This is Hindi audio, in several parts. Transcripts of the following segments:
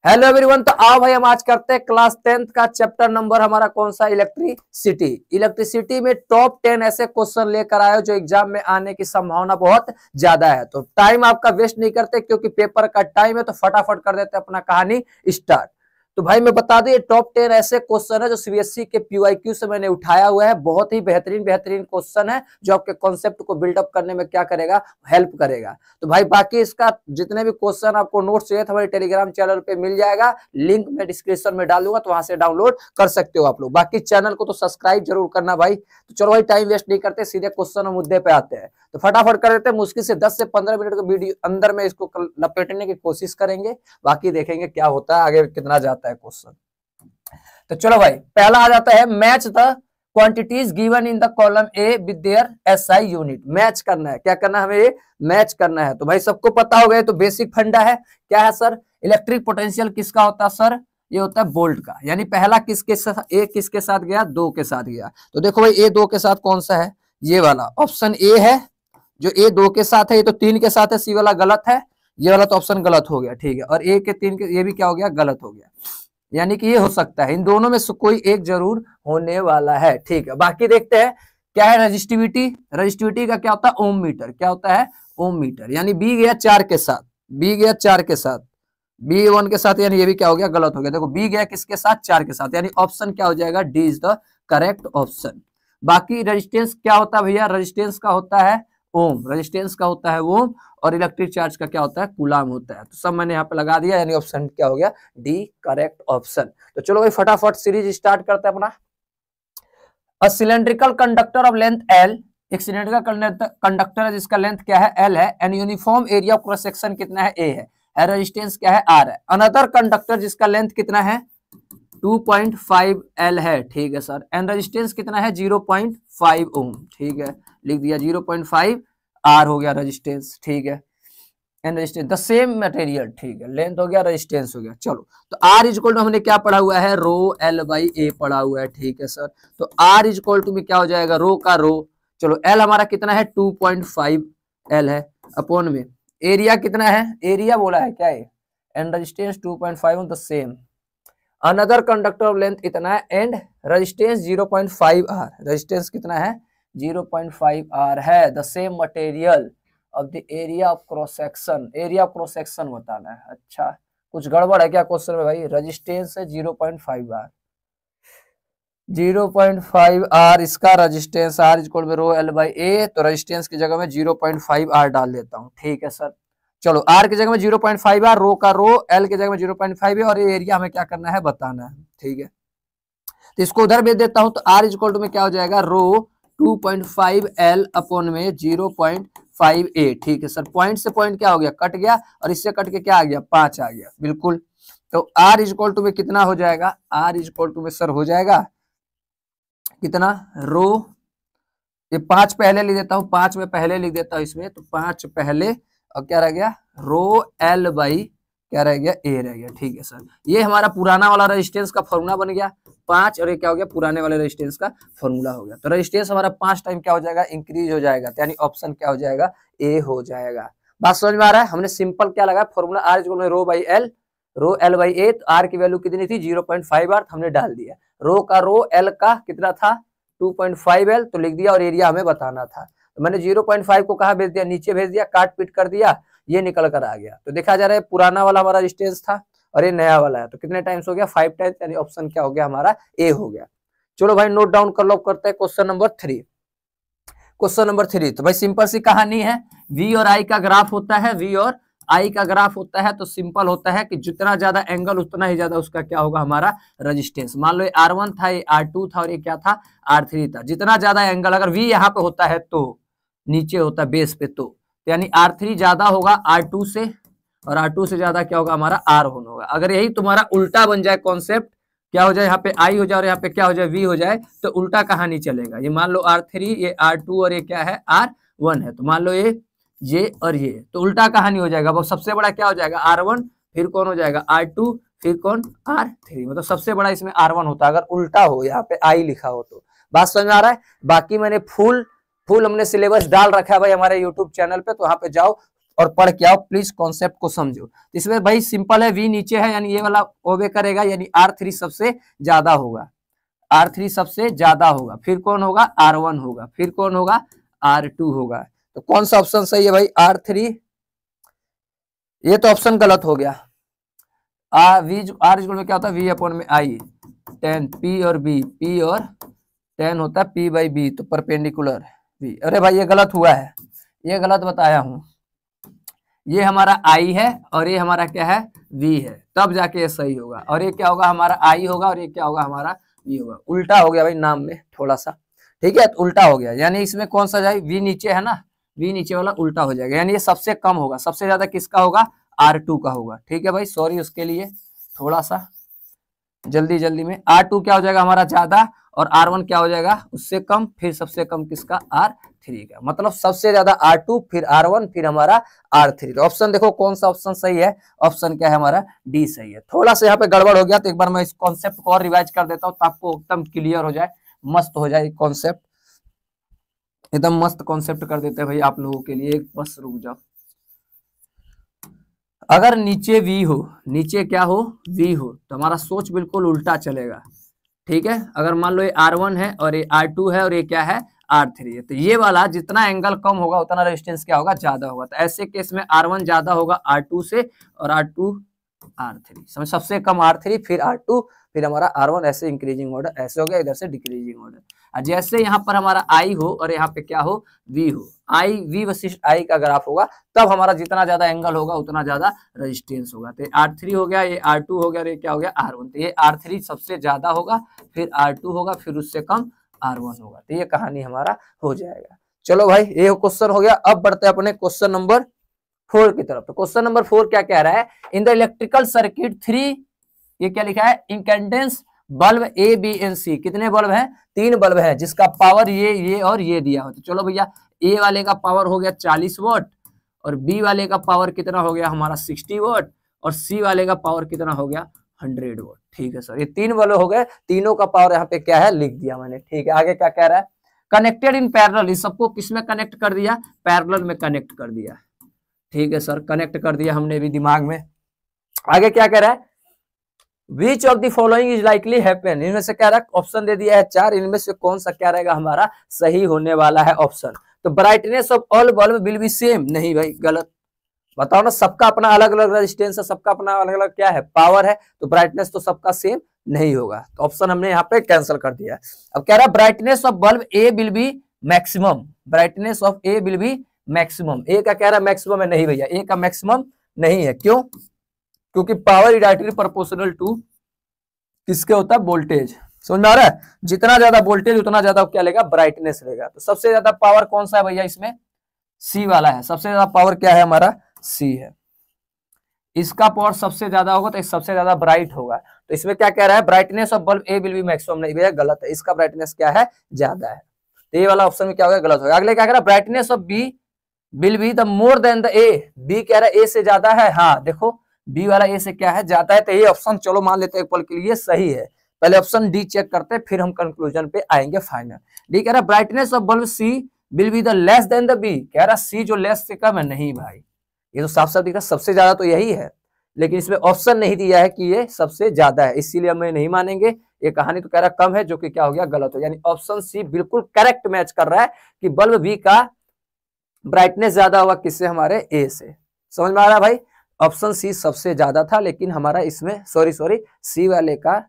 Hello everyone. तो आओ भाई हम आज करते हैं क्लास 10th का चैप्टर नंबर हमारा कौन सा, इलेक्ट्रिसिटी। इलेक्ट्रिसिटी में टॉप 10 ऐसे क्वेश्चन लेकर आए जो एग्जाम में आने की संभावना बहुत ज्यादा है। तो टाइम आपका वेस्ट नहीं करते क्योंकि पेपर का टाइम है, तो फटाफट कर देते अपना कहानी स्टार्ट। तो भाई मैं बता दूं ये टॉप 10 ऐसे क्वेश्चन है जो सीबीएसई के पीवाईक्यू से मैंने उठाया हुआ है। बहुत ही बेहतरीन बेहतरीन क्वेश्चन है जो आपके कॉन्सेप्ट को बिल्डअप करने में क्या करेगा, हेल्प करेगा। तो भाई बाकी इसका जितने भी क्वेश्चन आपको नोट्स चाहिए हमारे टेलीग्राम चैनल पे मिल जाएगा, लिंक मैं डिस्क्रिप्शन में डाल दूंगा, तो वहां से डाउनलोड कर सकते हो आप लोग। बाकी चैनल को तो सब्सक्राइब जरूर करना भाई। तो चलो भाई टाइम वेस्ट नहीं करते, सीधे क्वेश्चन और मुद्दे पे आते हैं। तो फटाफट कर देते हैं, मुश्किल से 10 से 15 मिनट के वीडियो अंदर में इसको लपेटने की कोशिश करेंगे, बाकी देखेंगे क्या होता है आगे कितना जाता है क्वेश्चन। तो चलो भाई पहला आ जाता है, match the quantities given in the column A with their SI unit. Match करना है, क्या करना है हमें, ये मैच करना है। तो भाई सबको पता हो गया, तो बेसिक फंडा है। क्या है सर, इलेक्ट्रिक पोटेंशियल किसका होता है सर, ये होता है वोल्ट का। यानी पहला किसके साथ, ए किसके साथ गया, 2 के साथ गया। तो देखो भाई ए 2 के साथ कौन सा है, ये वाला ऑप्शन ए है जो ए 2 के साथ है। ये तो 3 के साथ है, सी वाला गलत है, ये वाला तो ऑप्शन गलत हो गया, ठीक है। और ए के 3 के ये भी क्या हो गया, गलत हो गया। यानी कि ये हो सकता है, इन दोनों में से कोई एक जरूर होने वाला है, ठीक है। बाकी देखते हैं क्या है रजिस्टिविटी। रजिस्टिविटी का क्या होता है, ओम मीटर। क्या होता है, ओम मीटर। यानी बी गया 4 के साथ, बी गया 4 के साथ, बी 1 के साथ, यानी ये भी क्या हो गया, गलत हो गया। देखो बी गया किसके साथ, 4 के साथ, यानी ऑप्शन क्या हो जाएगा, D is the correct option. बाकी रेजिस्टेंस क्या होता है भैया, रेजिस्टेंस का होता है ओम, रेजिस्टेंस का होता है ओम, और इलेक्ट्रिक चार्ज का क्या होता है, कूलाम होता है। तो सब मैंने यहाँ पे लगा दिया, यानी ऑप्शन क्या हो गया, डी करेक्ट ऑप्शन। तो चलो भाई फटाफट सीरीज स्टार्ट करते हैं अपना। A cylindrical conductor of length L, एक सिलेंड्रिकल कंडक्टर है जिसका लेंथ क्या है, एल है, and uniform area of cross section कितना है, ए है, रेजिस्टेंस क्या है, आर है। अनदर कंडक्टर जिसका लेंथ कितना है, 2.5 एल है, ठीक है सर, एंड रेजिस्टेंस कितना है, 0.5 ओम, ठीक है, लिख दिया 0.5 आर हो गया रेजिस्टेंस, ठीक है। And resistance the same material, ठीक है, लेंथ हो गया, रेजिस्टेंस हो गया। चलो तो आर इज इक्वल टू हमने क्या पढ़ा हुआ है, रो एल बाई ए पढ़ा हुआ है, ठीक है सर। तो आर इज इक्वल टू में क्या हो जाएगा, रो का रो, चलो एल हमारा कितना है, 2.5 एल है, अपॉन में एरिया कितना है, एरिया बोला है क्या है, and resistance 2.5 on the same. Another conductor of length इतना है, एंड रेजिस्टेंस 0.5 आर, रेजिस्टेंस कितना है, 0.5 आर है। The same material of the area of cross section, area of cross section बताना है। अच्छा कुछ गड़बड़ है क्या क्वेश्चन में भाई, रेजिस्टेंस है 0.5 आर, 0.5 आर इसका रेजिस्टेंस, आर इक्वल में रो एल बाई ए, तो रेजिस्टेंस की जगह में 0.5 आर डाल देता हूँ, ठीक है सर। चलो आर की जगह में 0.5 आर, रो का रो, एल की जगह में 0.5 है, और ये एरिया हमें क्या करना है, बताना है, ठीक है। तो इसको उधर भेज देता हूं, तो आर इक्वल टू में क्या हो जाएगा, रो 2.5 एल अपॉन में 0.5 ए, ठीक है सर। पॉइंट से पॉइंट क्या हो गया, कट गया, और इससे कट के क्या आ गया, 5 आ गया, बिल्कुल। तो आर इक्वल टू में कितना हो जाएगा, आर इक्वल टू में सर हो जाएगा कितना, रो, ये 5 पहले लिख देता हूँ, 5 में पहले लिख देता हूँ इसमें, तो 5 पहले, और क्या रह गया, रो एल बाई क्या रह गया, ए रह गया, ठीक है सर। ये हमारा पुराना वाला रेजिस्टेंस का फॉर्मूला बन गया 5, और ये क्या हो गया, पुराने वाले रेजिस्टेंस का फॉर्मूला हो गया। तो रेजिस्टेंस हमारा 5 टाइम क्या हो जाएगा, इंक्रीज हो जाएगा, यानी ऑप्शन क्या हो जाएगा, ए हो जाएगा। बात समझ में आ रहा है, हमने सिंपल क्या लगा फॉर्मूला, आर इक्वल में rho by L, rho L by A, तो आर की वैल्यू कितनी थी, 0.5 आर, हमने डाल दिया। रो का रो, एल का कितना था, 2.5 एल, तो लिख दिया, और एरिया हमें बताना था। तो मैंने 0.5 को कहा भेज दिया, नीचे भेज दिया, काट पीट कर दिया, ये निकल कर आ गया। तो देखा जा रहा है पुराना वाला हमारा रेजिस्टेंस था और ये नया वाला है, तो कितने टाइम्स हो गया, 5 टाइम्स, यानी ऑप्शन क्या हो गया हमारा, ए हो गया। चलो भाई नोट डाउन कर लो, करते हैं क्वेश्चन नंबर 3। क्वेश्चन नंबर 3 तो भाई सिंपल सी कहानी है, वी और आई का ग्राफ होता है, वी और आई का ग्राफ होता है, तो सिंपल होता है कि जितना ज्यादा एंगल उतना ही ज्यादा उसका क्या होगा, हमारा रेजिस्टेंस। मान लो ये R1 था, ये R2 था, और ये क्या था, R3 था। जितना ज्यादा एंगल, अगर V यहाँ पे होता है तो नीचे होता है बेस पे, तो यानी R3 ज्यादा होगा R2 से, और R2 से ज्यादा क्या होगा, हमारा R1 होगा। अगर यही तुम्हारा उल्टा बन जाए कॉन्सेप्ट, क्या हो जाए, यहाँ पे I हो जाए और यहाँ पे क्या हो जाए, V हो जाए, तो उल्टा कहानी चलेगा। ये मान लो R3, ये R2, और ये क्या है, R1 है, तो मान लो ये और ये, तो उल्टा कहानी हो जाएगा। वो सबसे बड़ा क्या हो जाएगा, R1, फिर कौन हो जाएगा, R2, फिर कौन, R3, मतलब सबसे बड़ा इसमें R1 होता है, अगर उल्टा हो, यहाँ पे I लिखा हो तो। बात समझ में आ रहा है। बाकी मैंने फुल हमने सिलेबस डाल रखा है भाई हमारे यूट्यूब चैनल पे, तो वहां पे जाओ और पढ़ के आओ, प्लीज कॉन्सेप्ट को समझो। इसमें भाई सिंपल है, V नीचे है यानी ये वाला ओबे करेगा, यानी R3 सबसे ज्यादा होगा, R3 सबसे ज्यादा होगा, फिर कौन होगा, R1 होगा, फिर कौन होगा, R2 होगा। तो कौन सा ऑप्शन सही है भाई, R3। ये तो ऑप्शन गलत हो गया। R इक्वल में क्या होता है, V अपॉन में I, tan P और B, P और tan होता है P बाई B, तो परपेंडिकुलर V। अरे भाई ये गलत हुआ है, ये गलत बताया हूं, ये हमारा I है और ये हमारा क्या है, V है, तब जाके ये सही होगा। और ये क्या होगा, हमारा I होगा, और ये क्या होगा, हमारा V होगा। उल्टा हो गया भाई नाम में थोड़ा सा, ठीक है, तो उल्टा हो गया, यानी इसमें कौन सा जाए, V नीचे है ना, V नीचे वाला उल्टा हो जाएगा, यानी ये सबसे कम होगा, सबसे ज्यादा किसका होगा, R2 का होगा। ठीक है भाई, सॉरी उसके लिए थोड़ा सा जल्दी में। R2 क्या हो जाएगा हमारा ज्यादा, और R1 क्या हो जाएगा उससे कम, फिर सबसे कम किसका, R3 का। मतलब सबसे ज्यादा R2, फिर R1, फिर हमारा R3। तो ऑप्शन देखो कौन सा ऑप्शन सही है, ऑप्शन क्या है हमारा, डी सही है। थोड़ा सा यहाँ पे गड़बड़ हो गया, तो एक बार मैं इस कॉन्सेप्ट को और रिवाइज कर देता हूँ, तो आपको एकदम क्लियर हो जाए, मस्त हो जाए कॉन्सेप्ट, एकदम मस्त कॉन्सेप्ट कर देते हैं भाई आप लोगों के लिए। बस रुक जाओ। अगर नीचे V हो, नीचे क्या हो, V हो, तो हमारा सोच बिल्कुल उल्टा चलेगा। ठीक है, अगर मान लो ये R1 है और ये R2 है और ये क्या है, R3 है, तो ये वाला जितना एंगल कम होगा उतना रेजिस्टेंस क्या होगा, ज्यादा होगा। तो ऐसे केस में R1 ज्यादा होगा R2 से, और R2 R3, समझ, सबसे कम R3, फिर R2, फिर हमारा R1, ऐसे इंक्रीजिंग ऑर्डर, ऐसे हो गया, इधर से डिक्रीजिंग ऑर्डर। जैसे यहाँ पर हमारा I हो और यहाँ पे क्या हो, V हो, V वशिष्ठ I का ग्राफ होगा, तब हमारा जितना ज्यादा एंगल होगा उतना ज्यादा रेजिस्टेंस होगा। तो R3 हो गया, ये R2 हो गया, और ये क्या हो गया, R1। तो ये R3 सबसे ज्यादा होगा, फिर R2 होगा, फिर उससे कम R1 होगा। तो ये कहानी हमारा हो जाएगा। चलो भाई, ये क्वेश्चन हो गया। अब बढ़ते हैं अपने क्वेश्चन नंबर 4 की तरफ। तो क्वेश्चन नंबर 4 क्या कह रहा है, इन द इलेक्ट्रिकल सर्किट 3, ये क्या लिखा है, incandescence bulb A, B and C, कितने बल्ब हैं, 3 बल्ब है, जिसका पावर ये और ये दिया हो। तो चलो भैया, A वाले का पावर हो गया 40 वॉट, और B वाले का पावर कितना हो गया हमारा 60 वॉट, और C वाले का पावर कितना हो गया 100 वॉट। ठीक है सर, ये 3 बल्ब हो गए, तीनों का पावर यहाँ पे क्या है लिख दिया मैंने। ठीक है, आगे क्या कह रहा है, कनेक्टेड इन पैरेलल, इस सबको किसमें कनेक्ट कर दिया, पैरेलल में कनेक्ट कर दिया। ठीक है सर, कनेक्ट कर दिया हमने भी दिमाग में। आगे क्या कह रहा है, Which of the following is likely happen, इनमें से क्या रहा है, ऑप्शन दे दिया है 4, इनमें से कौन सा क्या रहेगा हमारा सही होने वाला है ऑप्शन। तो brightness of all bulb will be same, नहीं भाई गलत, बताओ ना, सबका अपना अलग अलग रेजिस्टेंस है, सबका अपना अलग अलग क्या है, पावर है, तो ब्राइटनेस तो सबका सेम नहीं होगा। तो ऑप्शन हमने यहाँ पे कैंसिल कर दिया। अब कह रहा है brightness of bulb A will be maximum, brightness of A will be maximum, A का कह रहा है मैक्सिमम है, नहीं भैया ए का मैक्सिमम नहीं है। क्यों, क्योंकि power is directly proportional to किसके होता है, वोल्टेज। समझ में आ रहा है, जितना ज्यादा वोल्टेज उतना ज्यादा क्या लेगा, ब्राइटनेस लेगा। तो सबसे ज्यादा पावर कौन सा है भैया, इसमें सी वाला है, सबसे ज्यादा पावर क्या है हमारा, सी है, इसका पावर सबसे ज्यादा होगा, तो सबसे ज्यादा ब्राइट होगा। तो इसमें क्या कह रहा है, brightness of bulb A will be maximum, नहीं भैया गलत है, इसका ब्राइटनेस क्या है, ज्यादा है। तो ये वाला ऑप्शन में क्या होगा, गलत होगा। अगले क्या कह रहा है, brightness of B will be the more than the A, B कह रहा है ए से ज्यादा है, हाँ देखो बी वाला ए से क्या है, ज्यादा है, तो ये ऑप्शन चलो मान लेते हैं एक पल के लिए सही है। पहले ऑप्शन डी चेक करते हैं, फिर हम कंक्लूजन पे आएंगे फाइनल। डी कह रहा है brightness of bulb C will be the less than the B, कह रहा सी जो लेस से कम है, नहीं भाई ये तो साफ साफ दिख रहा, सबसे ज्यादा तो यही है, लेकिन इसमें ऑप्शन नहीं दिया है कि ये सबसे ज्यादा है, इसीलिए हम नहीं मानेंगे। ये कहानी तो कह रहा कम है, जो कि क्या हो गया, गलत हो, यानी ऑप्शन सी बिल्कुल करेक्ट मैच कर रहा है कि बल्ब बी का ब्राइटनेस ज्यादा होगा किससे, हमारे ए से। समझ में आ रहा है भाई, ऑप्शन सी सबसे ज्यादा था, लेकिन हमारा इसमें सॉरी सी वाले का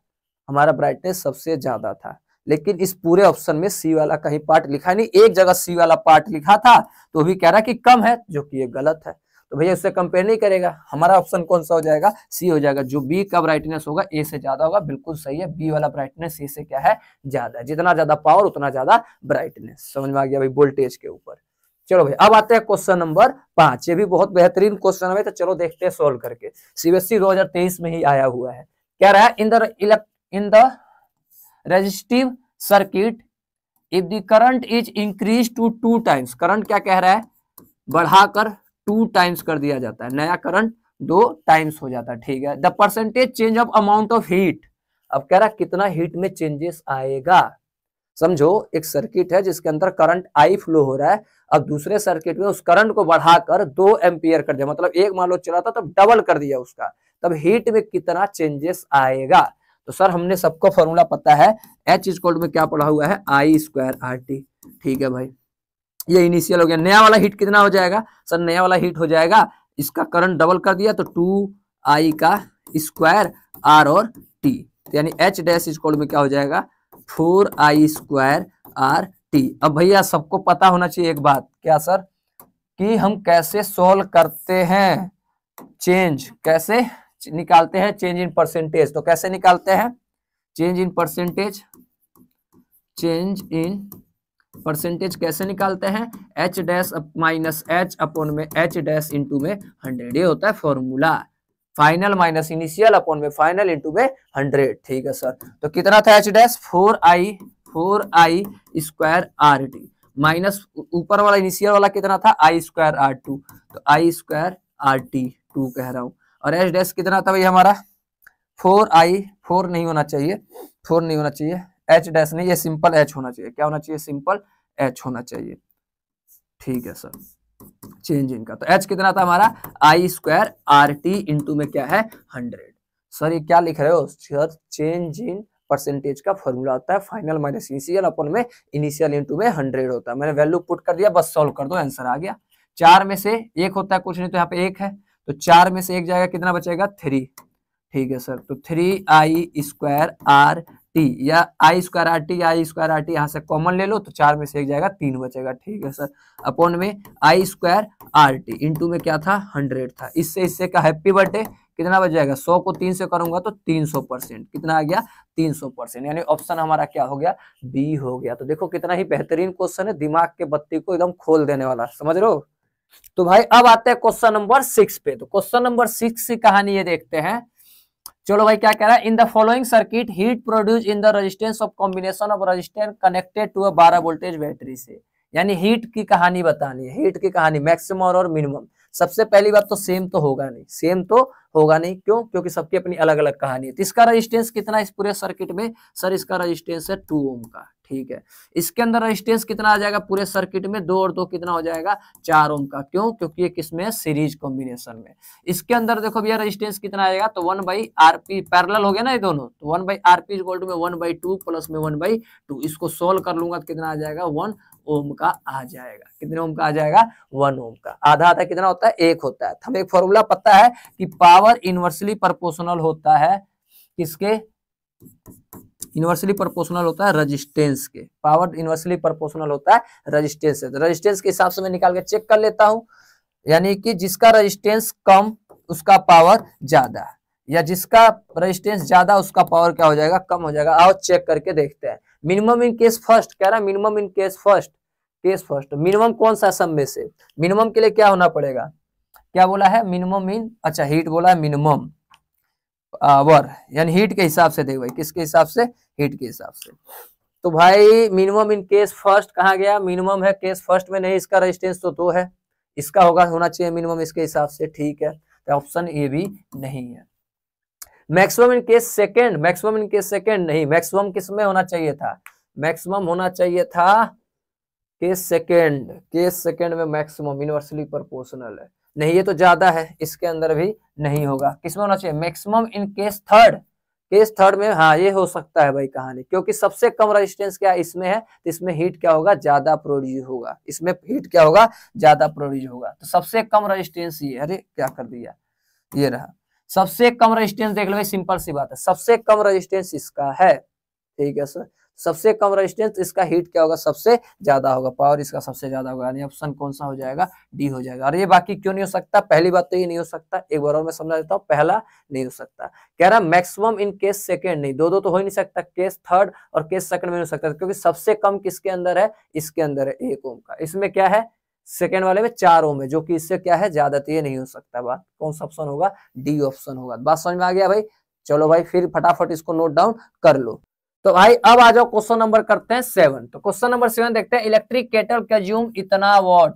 हमारा ब्राइटनेस सबसे ज्यादा था, लेकिन इस पूरे ऑप्शन में सी वाला कहीं पार्ट लिखा नहीं, एक जगह सी वाला पार्ट लिखा था, तो भी कह रहा कि कम है, जो कि ये गलत है। तो भैया उससे कंपेयर नहीं करेगा, हमारा ऑप्शन कौन सा हो जाएगा, सी हो जाएगा, जो बी का ब्राइटनेस होगा ए से ज्यादा होगा, बिल्कुल सही है, बी वाला ब्राइटनेस ए से क्या है, ज्यादा है, जितना ज्यादा पावर उतना ज्यादा ब्राइटनेस। समझ में आ गया भाई, वोल्टेज के ऊपर। चलो भाई अब आते हैं क्वेश्चन नंबर 5, ये भी बहुत बेहतरीन क्वेश्चन है, तो चलो देखते हैं सोल्व करके, सीबीएसई 2023 में ही आया हुआ है। कह रहा है in the resistive circuit if the current is increase to 2 times, current क्या कह रहा है, बढ़ाकर 2 टाइम्स कर दिया जाता है, नया करंट 2 टाइम्स हो जाता है। ठीक है, the percentage change of amount of heat, अब कह रहा है कितना हीट में चेंजेस आएगा। समझो एक सर्किट है जिसके अंदर करंट आई फ्लो हो रहा है, अब दूसरे सर्किट में उस करंट को बढ़ाकर 2 एम्पियर कर दिया, मतलब एक मान लो चला था तब डबल कर दिया उसका, तब हीट में कितना चेंजेस आएगा। तो सर हमने सबको फॉर्मूला पता है, एच इक्वल में क्या पढ़ा हुआ है, आई स्क्वायर आर टी। ठीक है भाई, ये इनिशियल हो गया। नया वाला हीट कितना हो जाएगा सर, नया वाला हीट हो जाएगा, इसका करंट डबल कर दिया तो 2i का स्क्वायर आर और टी, यानी एच डैश इक्वल में क्या हो जाएगा 4i स्क्वायर आर टी। अब भैया सबको पता होना चाहिए एक बात, क्या सर, कि हम कैसे सोल्व करते हैं चेंज, कैसे निकालते हैं चेंज इन परसेंटेज। तो कैसे निकालते हैं change in percentage, change in percentage कैसे निकालते हैं, H dash minus H upon में एच डैश इंटू में 100, ये होता है formula, final minus initial upon में फाइनल इंटू में 100। ठीक है सर, तो कितना था H dash 4i square R T, minus ऊपर वाला इनिशियल वाला कितना था आई स्क्वायर आर टू, तो आई स्क्वायर आर टी 2 कह रहा हूं, और एच डैश कितना था भाई हमारा 4 नहीं होना चाहिए, 4 नहीं होना चाहिए, एच डैश नहीं, ये सिंपल एच होना चाहिए, क्या होना चाहिए सिंपल एच होना चाहिए। ठीक है सर, चेंज इनका तो एच कितना था हमारा आई स्क्वायर आर टी इंटू में क्या है 100। सर ये क्या लिख रहे हो सर, चेंज इन परसेंटेज का फॉर्मूला होता है फाइनल माइनस इनिशियल अपन में इनिशियल इंटू में 100 होता है। मैंने वैल्यू पुट कर दिया, बस सॉल्व कर दो आंसर आ गया। 4 में से 1 होता है, कुछ नहीं तो यहाँ पे 1 है, तो 4 में से 1 जाएगा, कितना बचेगा 3। ठीक है सर, तो 3i स्क्वायर आर टी, या आई स्क्वायर आर टी, आई स्क्वायर आर टी यहाँ से कॉमन ले लो तो 4 में से 1 जाएगा 3 बचेगा। ठीक है सर, अपॉन में आई स्क्वायर आर टी इंटू में क्या था 100 था, इससे का हैप्पी बर्थडे कितना बच जाएगा, 100 को 3 से करूंगा तो 300%, कितना आ गया 300%, यानी ऑप्शन हमारा क्या हो गया बी हो गया। तो देखो कितना ही बेहतरीन क्वेश्चन है, दिमाग के बत्ती को एकदम खोल देने वाला, समझ रहे हो। तो भाई अब आते हैं क्वेश्चन नंबर 6 पे। तो क्वेश्चन नंबर 6 की कहानी ये देखते हैं। चलो भाई क्या कह रहा है, in the following circuit heat produce in the resistance of combination of resistance connected to a 12 voltage battery से, यानी हीट की कहानी बतानी है, हीट की कहानी मैक्सिमम और मिनिमम। सबसे पहली बात तो सेम तो होगा नहीं, सेम तो होगा नहीं, क्यों, क्योंकि सबकी अपनी अलग अलग कहानी है। तो इसका रेजिस्टेंस कितना है इस पूरे सर्किट में, सर इसका रेजिस्टेंस है 2 ओम का। ठीक है, इसके अंदर रेजिस्टेंस कितना आ जाएगा पूरे सर्किट में, 2 और 2 कितना हो जाएगा 4 ओम का, क्यों, क्योंकि ये किसमें है सीरीज कॉम्बिनेशन में। इसके अंदर देखो भैया रेजिस्टेंस कितना आएगा, तो 1/RP पैरेलल हो गया ना ये दोनों, तो 1/RP इक्वल टू में 1/2 प्लस में 1/2, इसको सोल्व कर लूंगा तो कितना आ जाएगा 1 ओम का आ जाएगा। कितने ओम का आ जाएगा 1 ओम का। आधा आधा कितना होता है 1 होता है। हमें एक फॉर्मूला पता है कि पावर इनवर्सली प्रोपोर्शनल होता है किसके, इनवर्सली प्रोपोर्शनल होता है रेजिस्टेंस के, पावर इनवर्सली प्रोपोर्शनल होता है रेजिस्टेंस से। तो रेजिस्टेंस के हिसाब से मैं निकाल के चेक कर लेता हूं, यानी कि जिसका रेजिस्टेंस कम उसका पावर ज्यादा, या जिसका रेजिस्टेंस ज्यादा उसका पावर क्या हो जाएगा कम हो जाएगा। आओ चेक करके देखते हैं। मिनिमम इन केस फर्स्ट कह रहा है, minimum in case first minimum कौन सा सब में से, मिनिमम के लिए क्या होना पड़ेगा, क्या बोला है मिनिमम इन, अच्छा हीट बोला है मिनिमम वर, यानी हीट के हिसाब से देख भाई, किसके हिसाब से, हीट के हिसाब से। तो भाई मिनिमम इन केस फर्स्ट कहाँ गया, मिनिमम है केस फर्स्ट में नहीं, इसका रेजिस्टेंस तो 2 है, इसका होगा होना चाहिए मिनिमम इसके हिसाब से। ठीक है, तो ऑप्शन ए भी नहीं है। Maximum in case second, maximum in case second नहीं, मैक्सिमम किस में होना चाहिए था, मैक्सिमम होना चाहिए था केस सेकंड में मैक्सिमम इनवर्सली प्रोपोर्शनल है, नहीं ये तो ज्यादा है, इसके अंदर भी नहीं होगा। किसमें होना चाहिए मैक्सिमम इन केस थर्ड में, हाँ ये हो सकता है भाई कहानी, क्योंकि सबसे कम रेजिस्टेंस क्या इसमें है, तो इसमें हीट क्या होगा ज्यादा प्रोड्यूस होगा, इसमें हीट क्या होगा ज्यादा प्रोड्यूस होगा। तो सबसे कम रेजिस्टेंस ये, अरे क्या कर दिया, ये रहा सबसे कम रेजिस्टेंस, देख लो भाई सिंपल सी बात है, सबसे कम रेजिस्टेंस इसका है। ठीक है सर, सबसे कम रेजिस्टेंस इसका, हीट क्या होगा सबसे ज्यादा होगा, पावर इसका सबसे ज्यादा होगा, यानी ऑप्शन कौन सा हो जाएगा डी हो जाएगा। और ये बाकी क्यों नहीं हो सकता, पहली बात तो ये नहीं हो सकता, एक बार और मैं समझा देता हूँ, पहला नहीं हो सकता, कह रहा मैक्सिमम इन केस सेकंड नहीं, दो तो हो ही नहीं सकता, केस थर्ड और केस सेकंड में नहीं हो सकता, क्योंकि सबसे कम किसके अंदर है, इसके अंदर है 1 ओम का, इसमें क्या है सेकेंड वाले में 4 ओम है, जो कि इससे क्या है ज्यादा, तो ये नहीं हो सकता। बात कौन सा ऑप्शन होगा, डी ऑप्शन होगा। बात समझ में आ गया भाई, चलो भाई फिर फटाफट इसको नोट डाउन कर लो। तो भाई अब आ जाओ क्वेश्चन नंबर करते हैं 7। तो क्वेश्चन नंबर 7 देखते हैं, इलेक्ट्रिक केटल कंज्यूम इतना वॉट।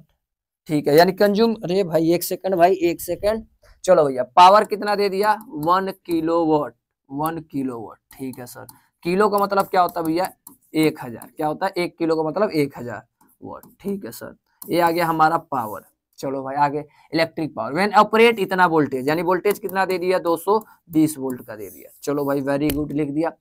ठीक है, यानी कंज्यूम, अरे भाई 1 सेकंड भाई 1 सेकंड, चलो भैया पावर कितना दे दिया 1 किलोवाट, 1 किलोवाट। ठीक है सर, किलो का मतलब क्या होता है भैया 1000, क्या होता है 1 किलो का मतलब 1000 वॉट। ठीक है सर, ये आ गया हमारा पावर। चलो भाई आगे, इलेक्ट्रिक पावर व्हेन ऑपरेट इतना वोल्टेज, यानी वोल्टेज कितना दे दिया 220 वोल्ट का दे दिया। चलो भाई वेरी गुड लिख दिया।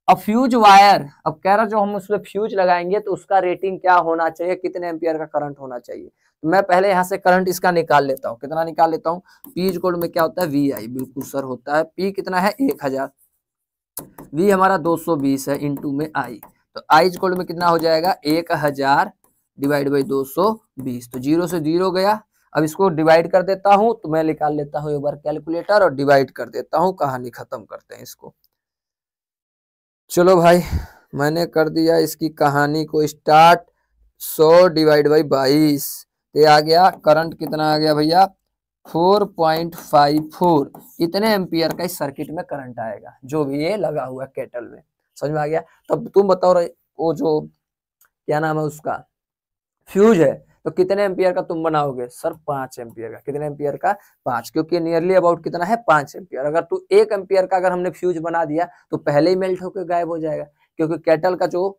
अब फ्यूज वायर, अब कह रहा जो हम उसमें फ्यूज लगाएंगे तो उसका रेटिंग क्या होना चाहिए, कितने एम्पियर का करंट होना चाहिए। तो मैं पहले यहाँ से करंट इसका निकाल लेता हूँ, कितना निकाल लेता हूँ, पी इक्वल में क्या होता है वी आई, बिल्कुल सर होता है, पी कितना है 1000, वी हमारा 220 है इंटू में आई, तो आई इक्वल में कितना हो जाएगा 1000 डिवाइड बाई 220, तो 0 से 0 गया। अब इसको डिवाइड कर देता हूं, तो मैं निकाल लेता हूं एक बार कैलकुलेटर और डिवाइड कर देता हूं, कहानी खत्म करते हैं इसको। चलो भाई मैंने कर दिया इसकी कहानी को स्टार्ट। 100 डिवाइड बाई 22, ये आ गया करंट कितना आ गया भैया 4.54, इतने एम्पियर का इस सर्किट में करंट आएगा, जो भी ये लगा हुआ केटल में। समझ में आ गया। तब तुम बताओ वो जो क्या नाम है उसका फ्यूज है, तो कितने एम्पियर का तुम बनाओगे सर 5 एम्पियर का। कितने एम्पियर का 5, क्योंकि नियरली अबाउट कितना है 5 एम्पियर। अगर तू 1 एम्पियर का अगर हमने फ्यूज बना दिया तो पहले ही मेल्ट होकर गायब हो जाएगा, क्योंकि केटल का जो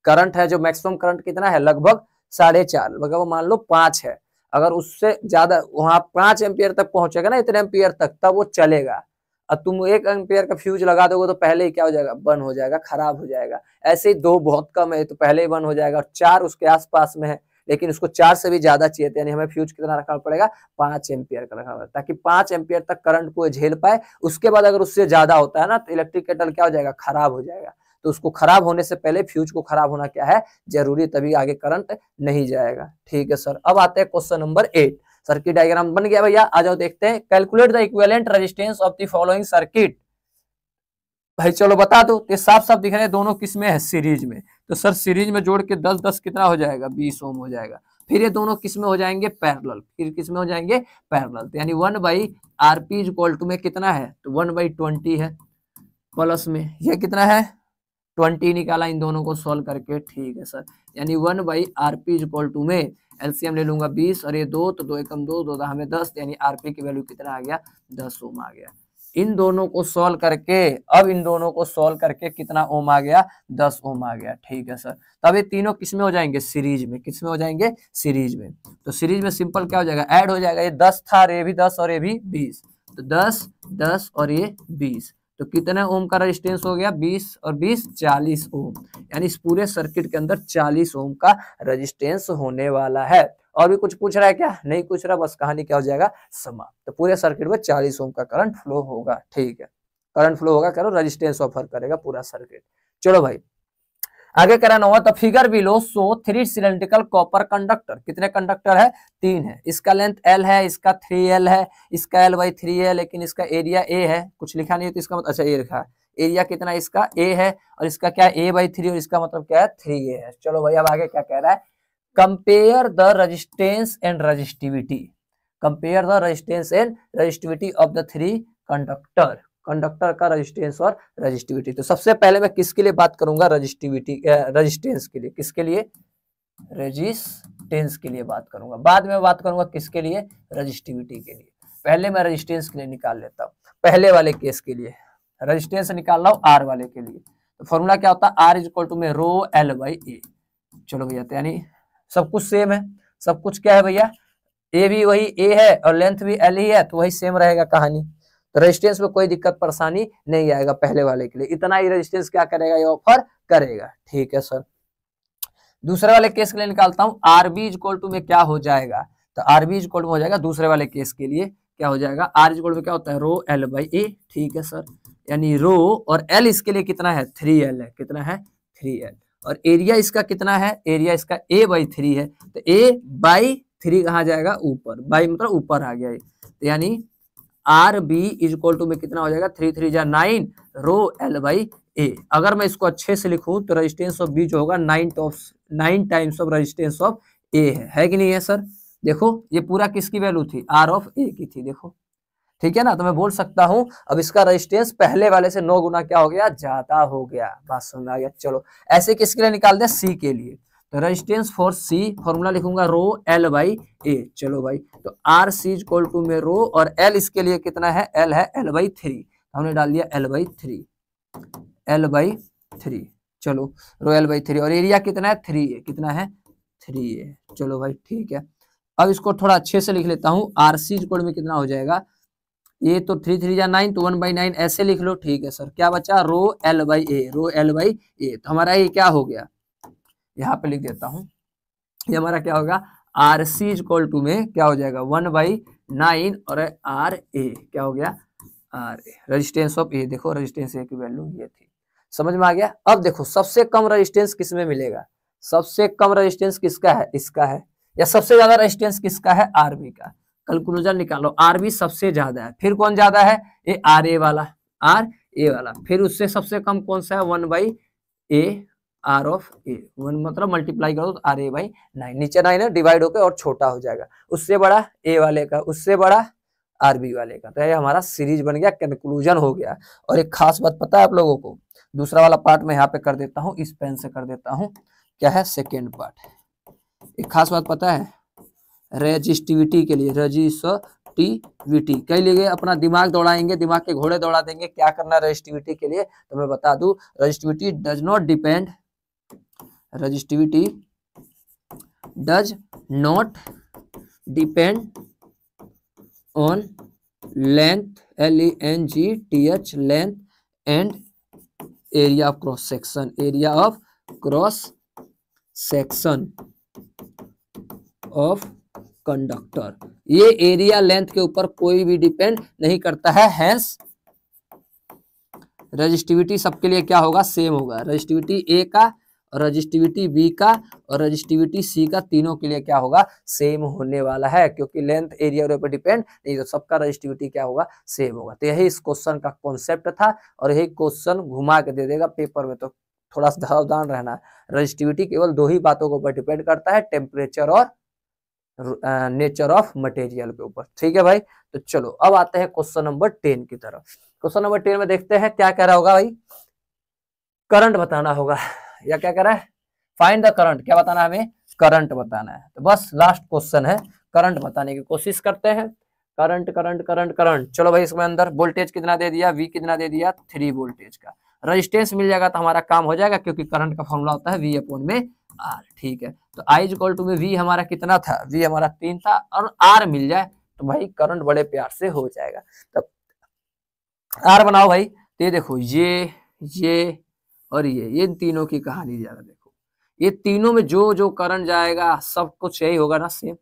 करंट है, जो मैक्सिमम करंट कितना है लगभग 4.5, अगर मान लो 5 है, अगर उससे ज्यादा वहां 5 एम्पियर तक पहुंचेगा ना, इतने एम्पियर तक, तब वो चलेगा। अब तुम 1 एम्पियर का फ्यूज लगा दोगे तो पहले ही क्या हो जाएगा बंद हो जाएगा, खराब हो जाएगा। ऐसे ही 2 बहुत कम है तो पहले ही बंद हो जाएगा, और 4 उसके आसपास में है, लेकिन उसको 4 से भी ज्यादा चाहिए, यानी हमें फ्यूज कितना रखना पड़ेगा 5 एम्पियर का रखना पड़ेगा, ताकि 5 एम्पियर तक करंट को झेल पाए। उसके बाद अगर उससे ज्यादा होता है ना तो इलेक्ट्रिक केटल क्या हो जाएगा खराब हो जाएगा। तो उसको खराब होने से पहले फ्यूज को खराब होना क्या है जरूरी, तभी आगे करंट नहीं जाएगा। ठीक है सर, अब आते हैं क्वेश्चन नंबर 8। सर्किट डायग्राम बन गया भैया, आ जाओ देखते हैं। Calculate the equivalent resistance of the following circuit. भाई चलो बता दो, ये साफ साफ दिख रहे हैं दोनों किस में है सीरीज में, तो सर सीरीज में जोड़ के 10 10 कितना हो जाएगा 20 ओम हो जाएगा। फिर ये दोनों किस में हो जाएंगे पैरेलल, फिर किस में हो जाएंगे पैरेलल, तो यानी 1/RP इक्वल टू में कितना है तो 1/20 है, प्लस में ये कितना है 20 निकाला इन दोनों को सॉल्व करके। ठीक है सर, यानी 1/RP इक्वल टू में एलसीएम ले लूंगा 20 और ये 2, तो 2 एकम 2, 2 हमें 10, यानी आरपी की वैल्यू कितना आ गया 10 ओम आ गया। इन दोनों को सॉल्व करके, अब इन दोनों को सॉल्व करके कितना ओम आ गया 10 ओम आ गया। ठीक है सर, तब ये तीनों किस में हो जाएंगे सीरीज में, किस में हो जाएंगे सीरीज में। तो सीरीज में सिंपल क्या हो जाएगा ऐड हो जाएगा, ये 10 था और ये भी 10 और ये भी 20, तो 10 10 और ये 20, तो कितने ओम का रेजिस्टेंस हो गया 20 और 20 40 ओम, यानी इस पूरे सर्किट के अंदर 40 ओम का रेजिस्टेंस होने वाला है। और भी कुछ पूछ रहा है क्या, नहीं पूछ रहा, बस कहानी क्या हो जाएगा समाप्त। तो पूरे सर्किट में 40 ओम का करंट फ्लो होगा। ठीक है, करंट फ्लो होगा, करो रेजिस्टेंस ऑफर करेगा पूरा सर्किट। चलो भाई आगे कराना हुआ, तो figure below so 3 cylindrical copper conductor, कितने कंडक्टर है 3 है, इसका लेंथ L है, इसका 3L है, इसका L/3 है, लेकिन इसका एरिया A है, कुछ लिखा नहीं है तो इसका मतलब अच्छा ये लिखा है, एरिया कितना इसका A है, और इसका क्या A/3 और इसका मतलब क्या है 3A है। चलो भाई अब आगे क्या कह रहा है, compare the resistance and resistivity, compare the resistance and resistivity of the 3 conductor, conductor का रेजिस्टेंस और रेजिस्टिविटी। तो सबसे पहले मैं किसके लिए बात करूंगा रेजिस्टिविटी, रेजिस्टेंस के लिए, किसके लिए रेजिस्टेंस के लिए बात करूंगा, बाद में बात करूंगा किसके लिए रेजिस्टिविटी के लिए। पहले मैं रेजिस्टेंस के लिए निकाल लेता हूं, पहले वाले केस के लिए रेजिस्टेंस निकाल रहा हूं R वाले के लिए। तो फॉर्मूला क्या होता है R इक्वल टू में रो L/A। चलो भैया, तो यानी सब कुछ सेम है, सब कुछ क्या है भैया ए भी वही ए है और लेंथ भी L ही है, तो वही सेम रहेगा कहानी। तो रेजिस्टेंस में कोई दिक्कत परेशानी नहीं आएगा पहले वाले के लिए, इतना ही रेजिस्टेंस क्या करेगा ये ऑफर करेगा। ठीक है सर, दूसरे वाले केस के लिए निकालता हूं, आरबी इक्वल टू में क्या हो जाएगा, तो आरबी इक्वल टू हो जाएगा दूसरे वाले केस के लिए क्या हो जाएगा आर इक्वल टू क्या होता है रो L/A। ठीक है सर, यानी रो और L इसके लिए कितना है 3L है, कितना है 3L, और एरिया इसका कितना है, एरिया इसका A/3 है, तो A/3 कहाँ जाएगा ऊपर, बाई मतलब ऊपर आ गया, तो यानी RB इक्वल टू में कितना हो जाएगा 3 3 जा 9 रो L/A। अगर मैं इसको अच्छे से लिखूं तो रेजिस्टेंस ऑफ B जो होगा 9 times of resistance of A है कि नहीं है सर। देखो ये पूरा किसकी वैल्यू थी R ऑफ A की थी, देखो ठीक है ना, तो मैं बोल सकता हूं अब इसका रेजिस्टेंस पहले वाले से 9 गुना क्या हो गया ज्यादा हो गया, बात समझ आ गया। चलो ऐसे किसके लिए निकाल दे C के लिए, तो रेजिस्टेंस फॉर C फॉर्मूला लिखूंगा रो L/A। चलो भाई, तो RC इक्वल टू में रो और L इसके लिए कितना है L है L/3, हमने डाल दिया L/3। चलो रो L/3 और एरिया कितना है 3A, कितना है 3A। चलो भाई ठीक है, अब इसको थोड़ा अच्छे से लिख लेता हूँ। RC इक्वल में कितना हो जाएगा, ये तो 3 3 जा 9 तो 1/9 ऐसे लिख लो। ठीक है सर, क्या बचा रो L/A, रो L/A। तो हमारा ये क्या हो गया, यहाँ पे लिख देता हूँ, ये हमारा क्या होगा RC इक्वल टू में क्या हो जाएगा 1/9 और RA क्या हो गया RA, रेजिस्टेंस ऑफ ए। देखो रेजिस्टेंस ए की वैल्यू ये थी, समझ में आ गया। अब देखो सबसे कम रेजिस्टेंस किस में मिलेगा, सबसे कम रेजिस्टेंस किसका है, इसका है, या सबसे ज्यादा रेजिस्टेंस किसका है RB का। कैलकुलेटर निकालो, RB सबसे ज्यादा है, फिर कौन ज्यादा है ये RA वाला, RA वाला, फिर उससे सबसे कम कौन सा है 1/A R ऑफ A, 1 मतलब मल्टीप्लाई करो तो RA/9, नीचे 9 है डिवाइड होकर और छोटा हो जाएगा, उससे बड़ा A वाले का, उससे बड़ा RB वाले का। तो ये हमारा सीरीज बन गया, कंक्लूजन हो गया। और एक खास बात पता है आप लोगों को, दूसरा वाला पार्ट में यहाँ पे कर देता हूँ, इस पेन से कर देता हूँ, क्या है सेकेंड पार्ट। एक खास बात पता है, रेजिस्टिविटी के लिए, रेजिस्टिविटी के लिए अपना दिमाग दौड़ाएंगे, दिमाग के घोड़े दौड़ा देंगे, क्या करना रेजिस्टिविटी के लिए तो मैं बता दूं, resistivity does not depend, resistivity does not depend on length LENGTH length and area of cross section, area of cross section of conductor. ये एरिया लेंथ के ऊपर कोई भी डिपेंड नहीं करता है, हैंस रेजिस्टिविटी सबके लिए क्या होगा सेम होगा, रेजिस्टिविटी ए का और रेजिस्टिविटी बी का और रेजिस्टिविटी सी का, तीनों के लिए क्या होगा सेम होने वाला है, क्योंकि लेंथ एरिया पर डिपेंड नहीं, तो सबका रेजिस्टिविटी क्या होगा सेम होगा। तो यही इस क्वेश्चन का कॉन्सेप्ट था और यही क्वेश्चन घुमा के दे देगा पेपर में, तो थोड़ा सावधान रहना। रेजिस्टिविटी केवल दो ही बातों के ऊपर डिपेंड करता है, टेम्परेचर और नेचर ऑफ मटेरियल के ऊपर। ठीक है भाई, तो चलो अब आते हैं क्वेश्चन नंबर 10 की तरफ। क्वेश्चन नंबर 10 में देखते हैं क्या कह रहा होगा भाई, करंट बताना होगा, या क्या कह रहा है फाइंड द करंट, क्या बताना है हमें करंट बताना है। तो बस लास्ट क्वेश्चन है, करंट बताने की कोशिश करते हैं। करंट करंट करंट करंट, चलो भाई इसमें अंदर वोल्टेज कितना दे दिया, V कितना दे दिया 3 वोल्टेज का, रेजिस्टेंस मिल जाएगा तो हमारा काम हो जाएगा, क्योंकि करंट का फॉर्मूला होता है V/R। ठीक है, तो I इक्वल टू में V हमारा कितना था, V हमारा 3 था, और R मिल जाए तो भाई करंट बड़े प्यार से हो जाएगा। तब R बनाओ भाई, तो ये देखो ये और ये इन तीनों की कहानी जरा देखो, ये तीनों में जो जो करंट जाएगा सब कुछ यही होगा ना सेम,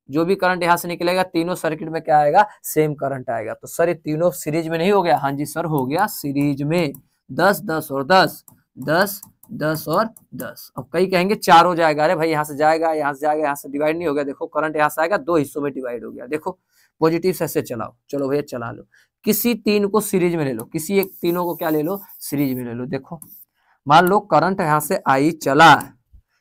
जो भी करंट यहाँ से निकलेगा तीनों सर्किट में क्या आएगा सेम करंट आएगा। तो सर ये तीनों सीरीज में नहीं हो गया, हाँ जी सर हो गया सीरीज में, 10 10 और 10 10 10 और 10। अब कई कहेंगे 4 हो जाएगा, अरे भाई यहाँ से जाएगा यहाँ से जाएगा, यहाँ से डिवाइड नहीं हो गया, देखो करंट यहाँ से आएगा 2 हिस्सों में डिवाइड हो गया, देखो पॉजिटिव से ऐसे चलाओ, चलो भैया चला लो, किसी तीन को सीरीज में ले लो, किसी एक तीनों को क्या ले लो सीरीज में ले लो। देखो मान लो करंट यहाँ से I चला,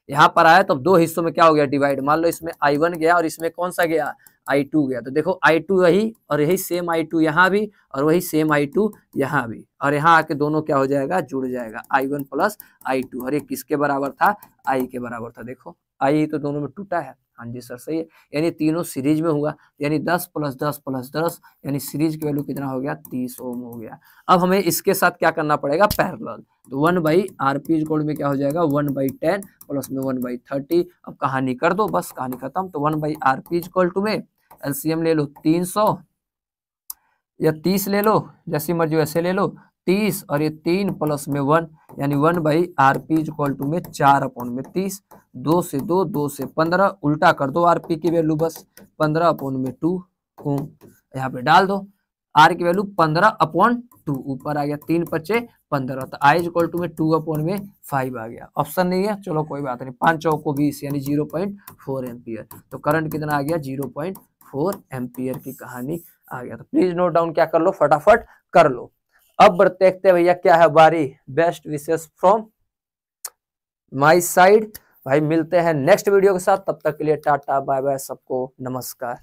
यहाँ पर आया तो 2 हिस्सों में क्या हो गया डिवाइड, मान लो इसमें I1 गया और इसमें कौन सा गया I2 गया, तो देखो I2 यही और यही सेम I2 यहाँ भी और वही सेम I2 यहाँ भी, और यहाँ आके दोनों क्या हो जाएगा जुड़ जाएगा I1 प्लस I2, और ये किसके बराबर था I के बराबर था। देखो I तो दोनों में टूटा है, हाँ जी सर सही है, यानी तीनों सीरीज में हुआ, यानी 10 + 10 + 10 यानी सीरीज की वैल्यू कितना हो गया 30 ओम हो गया। अब हमें इसके साथ क्या करना पड़ेगा पैरेलल, तो 1/RP कोड में क्या हो जाएगा 1/10 प्लस में 1/30। अब कहानी कर दो, बस कहानी खत्म। तो 1/RP में एलसीएम ले लो 300 या 30 ले लो, जैसी मर्जी वैसे ले लो, 30 और ये 3 प्लस में 1 यानी 1/RP में 4/30, 2 से 2 2 से 15, उल्टा कर दो RP की वैल्यू बस 15/2 ओम, यहाँ पे डाल दो R की वैल्यू 15/2, ऊपर आ गया 3 × 5 = 15, तो I में 2/5 आ गया, ऑप्शन नहीं है चलो कोई बात नहीं, 5 चौको 20 यानी 0.4 एम्पियर, तो करंट कितना आ गया 0.4 एम्पियर की कहानी आ गया। तो प्लीज नोट डाउन क्या कर लो फटाफट कर लो। अब देखते हैं भैया क्या है बारी, best wishes from my side. भाई मिलते हैं नेक्स्ट वीडियो के साथ, तब तक के लिए टाटा बाय बाय सबको नमस्कार।